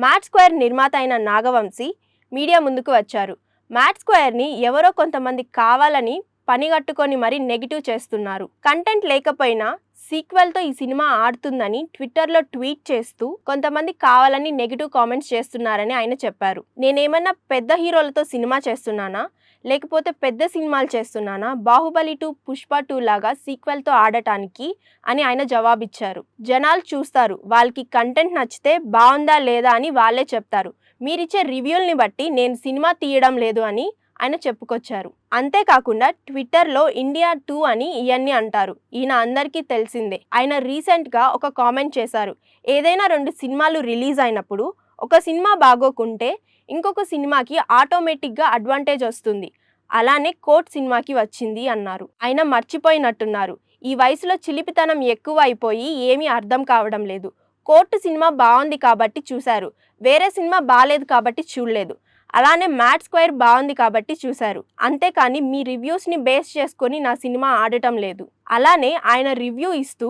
Mad square నిర్మాత అయిన Nagavamsi media ముందుకు వచ్చారు. మ్యాడ్ స్క్వేర్ని ఎవరో కొంతమంది కావాలని పనిగట్టుకొని మరీ నెగిటివ్ చేస్తున్నారు. కంటెంట్ లేకపోయినా సీక్వెల్తో ఈ సినిమా ఆడుతుందని ట్విట్టర్లో ట్వీట్ చేస్తూ కొంతమంది కావాలని నెగిటివ్ కామెంట్స్ చేస్తున్నారని ఆయన చెప్పారు. నేనేమన్నా పెద్ద హీరోలతో సినిమా చేస్తున్నానా, లేకపోతే పెద్ద సినిమాలు చేస్తున్నానా, బాహుబలి 2, పుష్ప 2 లాగా సీక్వెల్తో ఆడటానికి అని ఆయన జవాబిచ్చారు. జనాలు చూస్తారు, వాళ్ళకి కంటెంట్ నచ్చితే బాగుందా లేదా అని వాళ్ళే చెప్తారు. మీరిచ్చే రివ్యూల్ని బట్టి నేను సినిమా తీయడం లేదు అని ఆయన చెప్పుకొచ్చారు. అంతేకాకుండా ట్విట్టర్లో ఇండియా 2 అని ఇవన్నీ అంటారు. ఈయన అందరికీ తెలిసిందే. ఆయన రీసెంట్గా ఒక కామెంట్ చేశారు. ఏదైనా 2 సినిమాలు రిలీజ్ అయినప్పుడు ఒక సినిమా బాగోకుంటే ఇంకొక సినిమాకి ఆటోమేటిక్గా అడ్వాంటేజ్ వస్తుంది. అలానే కోర్ట్ సినిమాకి వచ్చింది అన్నారు. ఆయన మర్చిపోయినట్టున్నారు. ఈ వయసులో చిలిపితనం ఎక్కువ అయిపోయి ఏమీ అర్థం కావడం లేదు. కోర్టు సినిమా బాగుంది కాబట్టి చూశారు, వేరే సినిమా బాలేదు కాబట్టి చూడలేదు. అలానే మ్యాడ్ స్క్వేర్ బాగుంది కాబట్టి చూశారు. అంతేకాని మీ రివ్యూస్ని బేస్ చేసుకొని నా సినిమా ఆడటం లేదు. అలానే ఆయన రివ్యూ ఇస్తూ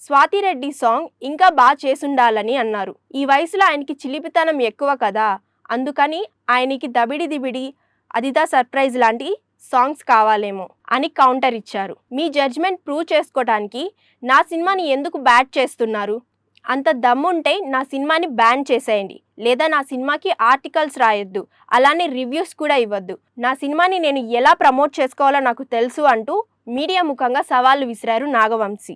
స్వాతిరెడ్డి సాంగ్ ఇంకా బాగా చేసుండాలని అన్నారు. ఈ వయసులో ఆయనకి చిలిపితనం ఎక్కువ కదా, అందుకని ఆయనకి దబిడి దిబిడి, అదిదా సర్ప్రైజ్ లాంటి సాంగ్స్ కావాలేమో అని కౌంటర్ ఇచ్చారు. మీ జడ్జ్మెంట్ ప్రూవ్ చేసుకోవడానికి నా సినిమాని ఎందుకు బ్యాట్ చేస్తున్నారు? అంత దమ్ముంటే నా సినిమాని బ్యాన్ చేసేయండి, లేదా నా సినిమాకి ఆర్టికల్స్ రాయొద్దు, అలానే రివ్యూస్ కూడా ఇవ్వద్దు. నా సినిమాని నేను ఎలా ప్రమోట్ చేసుకోవాలో నాకు తెలుసు అంటూ మీడియా ముఖంగా సవాళ్లు విసిరారు నాగవంశీ.